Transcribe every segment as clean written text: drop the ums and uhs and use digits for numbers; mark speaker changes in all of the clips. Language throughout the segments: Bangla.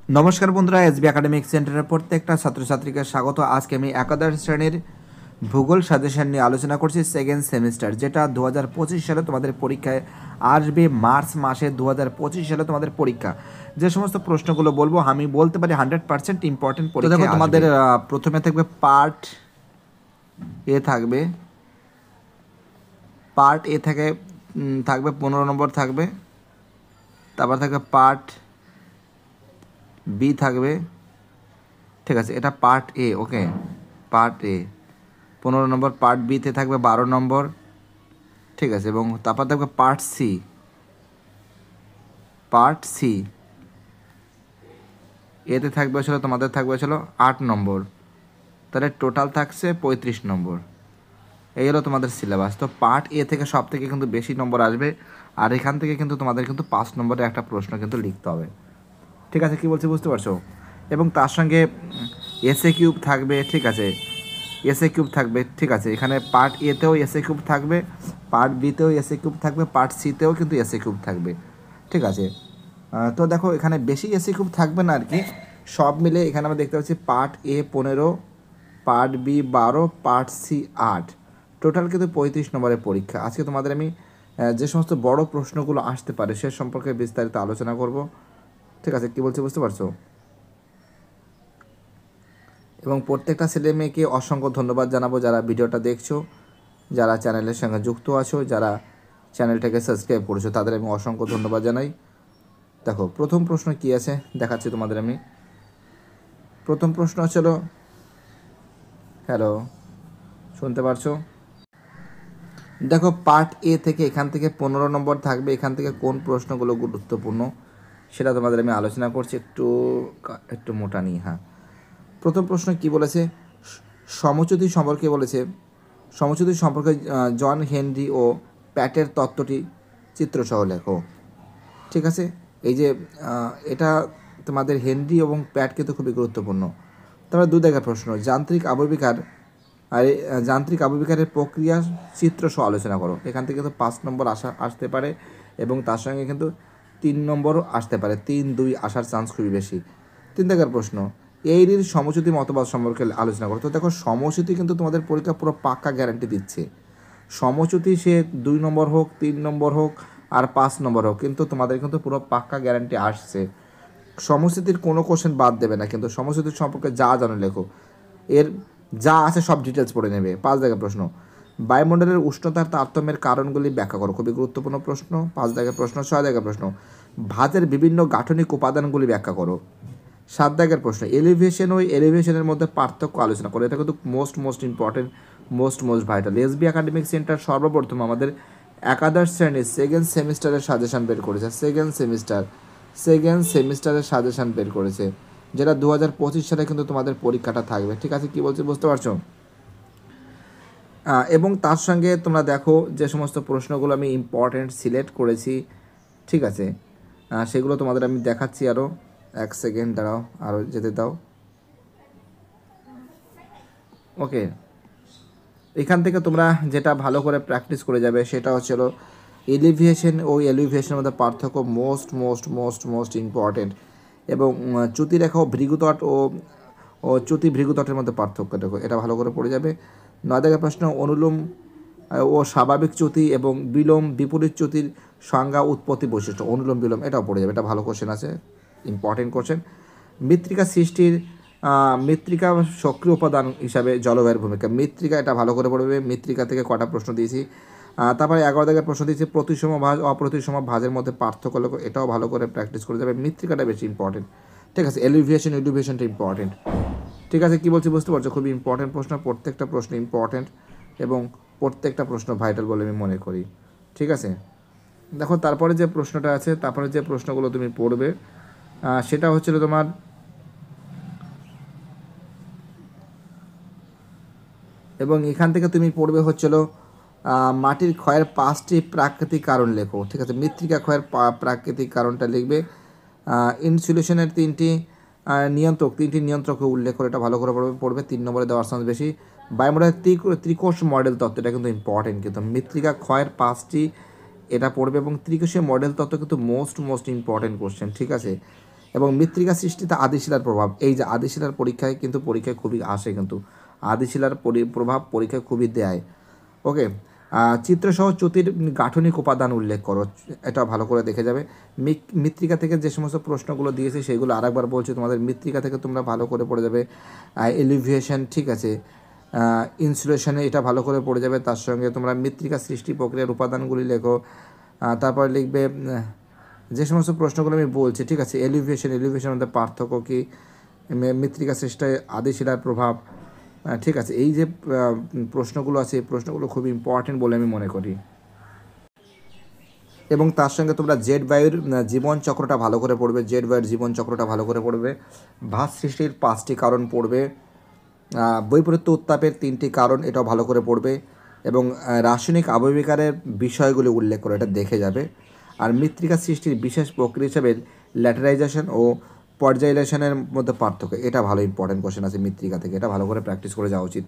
Speaker 1: নমস্কার বন্ধুরা, এসবি একাডেমিক সেন্টারের প্রত্যেকটা ছাত্রছাত্রীকে স্বাগত। আজকে আমি একাদশ শ্রেণীর ভূগোল সাজেশন নিয়ে আলোচনা করছি সেকেন্ড সেমিস্টার, যেটা 2025 সালে তোমাদের পরীক্ষায় আসবে। মার্চ মাসে 2025 সালে তোমাদের পরীক্ষা। যে সমস্ত প্রশ্নগুলো বলবো আমি বলতে পারি 100% ইম্পর্টেন্ট পরীক্ষা। দেখো তোমাদের প্রথমে থাকবে পার্ট এ থাকবে, পার্ট এ থেকে থাকবে 15 নম্বর থাকবে। তারপর থাকবে পার্ট বি থাকবে, ঠিক আছে, এটা part A. Okay, part A 15 number, part বিতে থাকবে 12 নম্বর, ঠিক আছে। এবং তারপর থাকবে পার্ট সি, পার্ট সি এতে থাকবে ছিল তোমাদের থাকবে ছিল 8 নম্বর, তাহলে টোটাল থাকছে 35 নম্বর। এই হলো তোমাদের সিলেবাস। তো পার্ট এ থেকে সব থেকে কিন্তু বেশি নম্বর আসবে, আর এখান থেকে কিন্তু তোমাদের কিন্তু 5 নম্বরে একটা প্রশ্ন কিন্তু লিখতে হবে, ঠিক আছে। কি বলছি বুঝতে পারছো? এবং তার সঙ্গে এসএ কিউব থাকবে, ঠিক আছে, এসএ কিউব থাকবে, ঠিক আছে। এখানে পার্ট এতেও এসএ কিউব থাকবে, পার্ট বিতেও এসএ কিউব থাকবে, পার্ট সিতেও কিন্তু এসএ কিউব থাকবে, ঠিক আছে। তো দেখো এখানে বেশি এসএ কিউব থাকবে না আর কি, সব মিলে এখানে আমরা দেখতে পাচ্ছি part A 15, part B 12, part C 8, total কিন্তু 35 নম্বরের পরীক্ষা। আজকে তোমাদের আমি যে সমস্ত বড় প্রশ্নগুলো আসতে পারে সে সম্পর্কে বিস্তারিত আলোচনা করব, ঠিক আছে। কী বলছি বুঝতে পারছো? এবং প্রত্যেকটা ছেলে মেয়েকে অসংখ্য ধন্যবাদ জানাবো যারা ভিডিওটা দেখছো, যারা চ্যানেলের সঙ্গে যুক্ত আছো, যারা চ্যানেলটাকে সাবস্ক্রাইব করেছো, তাদের আমি অসংখ্য ধন্যবাদ জানাই। দেখো প্রথম প্রশ্ন কি আছে দেখাচ্ছি তোমাদের আমি। প্রথম প্রশ্ন হচ্ছিল, হ্যালো, শুনতে পারছো? দেখো পার্ট এ থেকে এখান থেকে 15 নম্বর থাকবে। এখান থেকে কোন প্রশ্নগুলো গুরুত্বপূর্ণ সেটা তোমাদের আমি আলোচনা করছি, একটু মোটা নিয়ে। হ্যাঁ, প্রথম প্রশ্ন কি বলেছে? সমচ্যুতি সম্পর্কে বলেছে। সমচ্যুতি সম্পর্কে জন হেনরি ও প্যাটের তত্ত্বটি চিত্রসহ লেখো, ঠিক আছে। এই যে এটা তোমাদের হেনরি এবং প্যাট কিন্তু খুবই গুরুত্বপূর্ণ। তারপরে 2 দাগের প্রশ্ন, যান্ত্রিক আবহবিকারের প্রক্রিয়া চিত্রসহ আলোচনা করো। এখান থেকে কিন্তু 5 নম্বর আসতে পারে, এবং তার সঙ্গে কিন্তু 3 নম্বরও আসতে পারে, 3, 2 আসার চান্স খুবই বেশি। 3 দাগের প্রশ্ন, এইরির সমচ্যুতি মতবাদ সম্পর্কে আলোচনা করো। তো দেখো সমচ্যুতি কিন্তু তোমাদের পরীক্ষা পুরো পাক্কা গ্যারান্টি দিচ্ছে। সমচ্যুতি সে 2 নম্বর হোক, 3 নম্বর হোক, আর 5 নম্বর হোক, কিন্তু তোমাদের কিন্তু পুরো পাক্কা গ্যারান্টি আসছে। সমচ্যুতির কোনো কোশ্চেন বাদ দেবে না, কিন্তু সমচ্যুতির সম্পর্কে যা জানো লেখো, এর যা আছে সব ডিটেলস পড়ে নেবে। 5 দাগের প্রশ্ন, বায়ুমণ্ডলের উষ্ণতার তারতম্যের কারণগুলি ব্যাখ্যা করো। খুবই গুরুত্বপূর্ণ প্রশ্ন। 5 দাগের প্রশ্ন। 6 দাগের প্রশ্ন, ভাতের বিভিন্ন গাঠনিক উপাদানগুলি ব্যাখ্যা করো। 7 দাগের প্রশ্ন, এলিভেশন ও এলিভেশনের মধ্যে পার্থক্য আলোচনা করো। এটা কিন্তু most important, most vital. SB academic centre সর্বপ্রথম আমাদের একাদশ শ্রেণীর সেকেন্ড সেমিস্টারের সাজেশন বের করেছে। সেকেন্ড সেমিস্টারের সাজেশন বের করেছে, যেটা 2025 সালে কিন্তু তোমাদের পরীক্ষাটা থাকবে, ঠিক আছে। কি বলছি বুঝতে পারছো? এবং তার সঙ্গে তোমরা দেখো যে সমস্ত প্রশ্নগুলো আমি ইম্পর্টেন্ট সিলেক্ট করেছি, ঠিক আছে, সেগুলো তোমাদের আমি দেখাচ্ছি। আরও 1 সেকেন্ড দাঁড়াও, আরও যেতে দাও। ওকে, এখান থেকে তোমরা যেটা ভালো করে প্র্যাকটিস করে যাবে সেটা হচ্ছিল এলিভিয়েশন ও এলিভিয়েশনের মধ্যে পার্থক্য, মোস্ট ইম্পর্টেন্ট। এবং চ্যুতিরেখা ও ভৃগুতট ও চ্যুতি ভৃগুতটের মধ্যে পার্থক্য দেখো, এটা ভালো করে পড়ে যাবে। 9 দাগের প্রশ্ন, অনুলোম ও স্বাভাবিক চ্যুতি এবং বিলোম বিপরীত চ্যুতির সংজ্ঞা, উৎপত্তি, বৈশিষ্ট্য। অনুলোম বিলোম এটাও পড়ে যাবে, এটা ভালো কোশ্চেন আছে, ইম্পর্টেন্ট কোশ্চেন। মৃত্তিকা সৃষ্টির মৃত্তিকা সক্রিয় উপাদান হিসাবে জলবায়ুর ভূমিকা। মৃত্তিকা, এটা ভালো করে পড়বে। মৃত্তিকা থেকে কটা প্রশ্ন দিয়েছি। তারপরে 11 দাগের প্রশ্ন দিয়েছি, প্রতিসম ভাঁজ অপ্রতিসম ভাঁজের মধ্যে পার্থক্য লেখো। এটাও ভালো করে প্র্যাকটিস করে যাবে। মৃত্তিকাটা বেশি ইম্পর্টেন্ট, ঠিক আছে। এলিভিয়েশনটা ইম্পর্টেন্ট, ঠিক আছে। কী বলছি বুঝতে পারছো? খুবই ইম্পর্টেন্ট প্রশ্ন, প্রত্যেকটা প্রশ্ন ইম্পর্টেন্ট এবং প্রত্যেকটা প্রশ্ন ভাইটাল বলে আমি মনে করি, ঠিক আছে। দেখো তারপরে যে প্রশ্নটা আছে, তারপরে যে প্রশ্নগুলো তুমি পড়বে সেটা হচ্ছিল তোমার এবং এখান থেকে তুমি পড়বে হচ্ছিল মাটির ক্ষয়ের 5টি প্রাকৃতিক কারণ লেখো, ঠিক আছে। মৃত্তিকা ক্ষয়ের প্রাকৃতিক কারণটা লিখবে। ইনসুলেশনের 3টি নিয়ন্ত্রককে উল্লেখ করে, এটা ভালো করে পড়বে। 3 নম্বরে দেওয়ার চান্স বেশি। বায়ুমণ্ডলের ত্রিকোষ মডেল তত্ত্ব, এটা কিন্তু ইম্পর্টেন্ট, কিন্তু মৃত্তিকা ক্ষয়ের 5টি এটা পড়বে। এবং ত্রিকোষীয় মডেল তত্ত্ব কিন্তু মোস্ট ইম্পর্টেন্ট কোশ্চেন, ঠিক আছে। এবং মৃত্তিকা সৃষ্টিতে আদিশিলার প্রভাব, এই যে আদিশিলার পরীক্ষায় খুবই আসে, কিন্তু আদিশিলার প্রভাব পরীক্ষায় খুবই দেয়। ওকে, চিত্রসহ চ্যুতির গাঠনিক উপাদান উল্লেখ করো, এটা ভালো করে দেখে যাবে। মৃত্তিকা থেকে যে সমস্ত প্রশ্নগুলো দিয়েছে সেগুলো আরেকবার বলছি তোমাদের, মৃত্তিকা থেকে তোমরা ভালো করে পড়ে যাবে এলিভিয়েশন, ঠিক আছে, ইনসুলেশনে এটা ভালো করে পড়ে যাবে। তার সঙ্গে তোমরা মৃত্তিকা সৃষ্টি প্রক্রিয়ার উপাদানগুলি লেখো, তারপর লিখবে যে সমস্ত প্রশ্নগুলো আমি বলছি, ঠিক আছে, এলিভিয়েশনের মধ্যে পার্থক্য কী, মৃত্তিকা সৃষ্টিতে আদিশিলার প্রভাব, ঠিক আছে, এই যে প্রশ্নগুলো আছে এই প্রশ্নগুলো খুব ইম্পর্টেন্ট বলে আমি মনে করি। এবং তার সঙ্গে তোমরা জেড বায়ুর জীবনচক্রটা ভালো করে পড়বে, জেড বায়ুর জীবনচক্রটা ভালো করে পড়বে, ভাত সৃষ্টির 5টি কারণ পড়বে, বৈপরীত্য উত্তাপের 3টি কারণ এটাও ভালো করে পড়বে, এবং রাসায়নিক আবহবিকারের বিষয়গুলি উল্লেখ করে এটা দেখে যাবে। আর মৃত্তিকা সৃষ্টির বিশেষ প্রক্রিয়া হিসাবে ল্যাটেরাইজেশন ও পর্যায়লেশনের মধ্যে পার্থক্য, এটা ভালো ইম্পর্টেন্ট কোশ্চেন আছে মৃত্তিকা থেকে, এটা ভালো করে প্র্যাকটিস করে যাওয়া উচিত।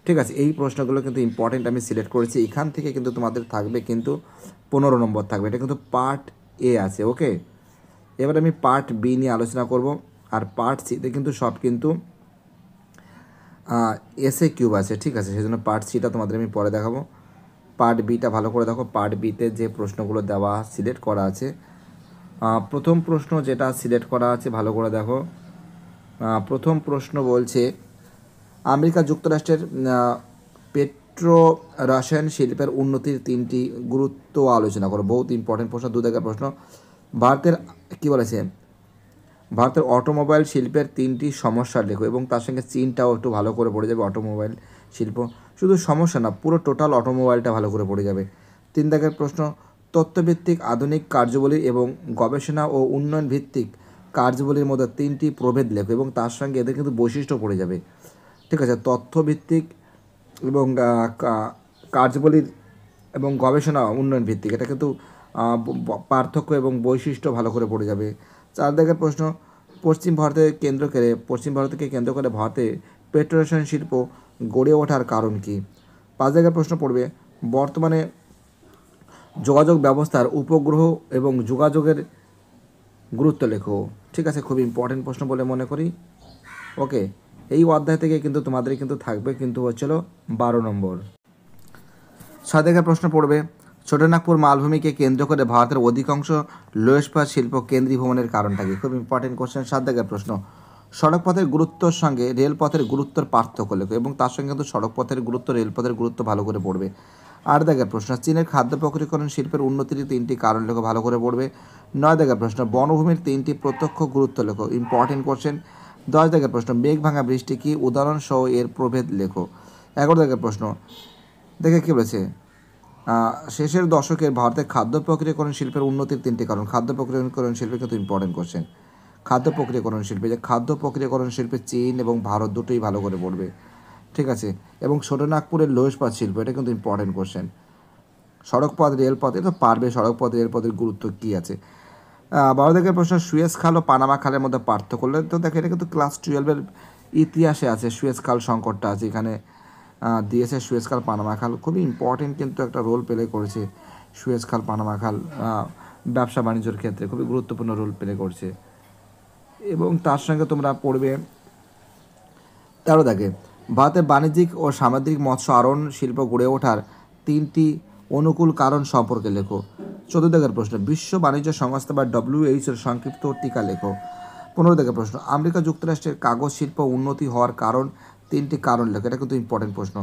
Speaker 1: ঠিক আছে, এই প্রশ্নগুলো কিন্তু ইম্পর্টেন্ট আমি সিলেক্ট করেছি, এখান থেকে কিন্তু তোমাদের থাকবে কিন্তু 15 নম্বর থাকবে, এটা কিন্তু পার্ট এ আছে। ওকে, এবার আমি পার্ট বি নিয়ে আলোচনা করব, আর পার্ট সিতে কিন্তু সব কিন্তু এসএ কিউব আছে, ঠিক আছে, সেই জন্য পার্ট সিটা তোমাদের আমি পরে দেখাবো। পার্ট বিটা ভালো করে দেখো, পার্ট বিতে যে প্রশ্নগুলো দেওয়া সিলেক্ট করা আছে, প্রথম প্রশ্ন যেটা সিলেক্ট করা আছে ভালো করে দেখো। প্রথম প্রশ্ন বলছে আমেরিকা যুক্তরাষ্ট্রের পেট্রো রসায়ন শিল্পের উন্নতির 3টি গুরুত্ব আলোচনা করো, বহুত ইম্পর্টেন্ট প্রশ্ন, 2 দাগের প্রশ্ন। ভারতের কী বলেছে, ভারতের অটোমোবাইল শিল্পের 3টি সমস্যা লেখো, এবং তার সঙ্গে চীনটাও একটু ভালো করে পড়ে যাবে। অটোমোবাইল শিল্প শুধু সমস্যা না, পুরো টোটাল অটোমোবাইলটা ভালো করে পড়ে যাবে। 3 দাগের প্রশ্ন তথ্যভিত্তিক আধুনিক কার্যাবলী এবং গবেষণা ও উন্নয়ন ভিত্তিক কার্যাবলীর মধ্যে 3টি প্রভেদ লেখো, এবং তার সঙ্গে এদের কিন্তু বৈশিষ্ট্য পড়ে যাবে। ঠিক আছে, তথ্যভিত্তিক এবং কার্যাবলীর এবং গবেষণা উন্নয়ন ভিত্তিক, এটা কিন্তু পার্থক্য এবং বৈশিষ্ট্য ভালো করে পড়ে যাবে। 4 দাগের প্রশ্ন পশ্চিম ভারতকে কেন্দ্র করে ভারতে পেট্রোরসায়ন শিল্প গড়ে ওঠার কারণ কী। 5 দাগের প্রশ্ন পড়বে বর্তমানে যোগাযোগ ব্যবস্থার উপগ্রহ এবং যোগাযোগের গুরুত্ব লেখো। ঠিক আছে, খুব ইম্পর্টেন্ট প্রশ্ন বলে মনে করি। ওকে, এই অধ্যায় থেকে কিন্তু তোমাদের কিন্তু থাকবে কিন্তু হচ্ছিল 12 নম্বর। 6 দাগের প্রশ্ন পড়বে ছোটনাগপুর মালভূমিকে কেন্দ্র করে ভারতের অধিকাংশ লৌহ ইস্পাত শিল্প কেন্দ্রীভবনের কারণটা কি, খুব ইম্পর্টেন্ট কোশ্চেন। 7 দাগের প্রশ্ন সড়কপথের গুরুত্বর সঙ্গে রেলপথের গুরুত্বর পার্থক্য লেখো, এবং তার সঙ্গে কিন্তু সড়কপথের গুরুত্ব রেলপথের গুরুত্ব ভালো করে পড়বে। 8 দাগের প্রশ্ন চীনের খাদ্য প্রক্রিয়াকরণ শিল্পের উন্নতির 3টি কারণ লেখো, ভালো করে পড়বে। 9 দাগের প্রশ্ন বনভূমির 3টি প্রত্যক্ষ গুরুত্ব লেখো, ইম্পর্টেন্ট কোশ্চেন। 10 দাগের প্রশ্ন মেঘ ভাঙা বৃষ্টি কি, উদাহরণ সহ এর প্রভেদ লেখো। 11 দাগের প্রশ্ন দেখে কী বলেছে শেষের দশকের ভারতের খাদ্য প্রক্রিয়াকরণ শিল্পের উন্নতির 3টি কারণ, খাদ্য প্রক্রিয়াকরণ শিল্পে কিন্তু ইম্পর্টেন্ট কোশ্চেন। খাদ্য প্রক্রিয়াকরণ শিল্পে, যে খাদ্য প্রক্রিয়াকরণ শিল্পে চীন এবং ভারত দুটোই ভালো করে পড়বে। ঠিক আছে, এবং ছোটনাগপুরের লৌহ ইস্পাত শিল্প, এটা কিন্তু ইম্পর্টেন্ট কোশ্চেন। সড়কপথ রেলপথ, এটা পারবে, সড়কপথ রেলপথের গুরুত্ব কী আছে। 12 দাগের প্রশ্ন সুয়েজ খাল ও পানামা খালের মধ্যে পার্থক্য, তো দেখো এটা কিন্তু ক্লাস 12-এর ইতিহাসে আছে, সুয়েজ খাল সংকটটা আছে এখানে দিয়েছে। সুয়েজ খাল পানামা খাল খুবই ইম্পর্টেন্ট কিন্তু একটা রোল প্লে করেছে, সুয়েজ খাল পানামা খাল ব্যবসা বাণিজ্যের ক্ষেত্রে খুবই গুরুত্বপূর্ণ রোল প্লে করছে। এবং তার সঙ্গে তোমরা পড়বে 13 দাগে ভারতের বাণিজ্যিক ও সামুদ্রিক মৎস্য আরোহণ শিল্প গড়ে ওঠার 3টি অনুকূল কারণ সম্পর্কে লেখো। 14 দাগের প্রশ্ন বিশ্ব বাণিজ্য সংস্থা বা WHO এর সংক্ষিপ্ত টিকা লেখো। 15 দাগের প্রশ্ন আমেরিকা যুক্তরাষ্ট্রের কাগজ শিল্প উন্নতি হওয়ার কারণ 3টি কারণ লেখো, এটা কিন্তু ইম্পর্টেন্ট প্রশ্ন।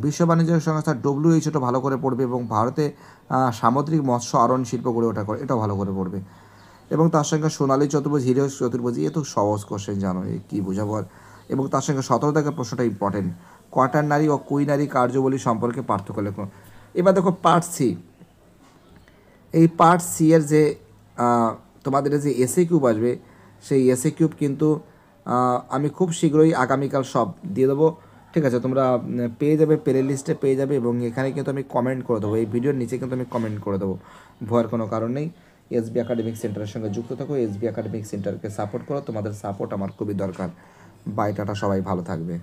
Speaker 1: বিশ্ব বাণিজ্য সংস্থা WHO ভালো করে পড়বে, এবং ভারতে সামুদ্রিক মৎস্য আরোহণ শিল্প গড়ে ওঠা করে এটাও ভালো করে পড়বে। এবং তার সঙ্গে সোনালী চতুর্ভুজ, হিরো চতুর্ভুজ, এ তো সহজ কোশ্চেন, জানো কী বোঝাবো আর। এবং তার সঙ্গে 17 দাগের প্রশ্নটা ইম্পর্টেন্ট কোয়াটারনারি ও কুইনারি কার্যাবলী সম্পর্কে পার্থক্য লেখো। এবার দেখো পার্ট সি, এই পার্ট সি এর যে তোমাদের যে এসএ কিউব আসবে, সেই এসএ কিউব কিন্তু আমি খুব শীঘ্রই আগামীকাল সব দিয়ে দেবো। ঠিক আছে, তোমরা পেয়ে যাবে, প্লে লিস্টে পেয়ে যাবে, এবং এখানে কিন্তু আমি কমেন্ট করে দেবো, এই ভিডিওর নিচে কিন্তু আমি কমেন্ট করে দেবো, ভয়ের কোনো কারণ নেই। এসবি একাডেমিক সেন্টারের সঙ্গে যুক্ত থাকো, এসবি একাডেমিক সেন্টারকে সাপোর্ট করো, তোমাদের সাপোর্ট আমার খুবই দরকার। বাই, টাটা, সবাই ভালো থাকবে।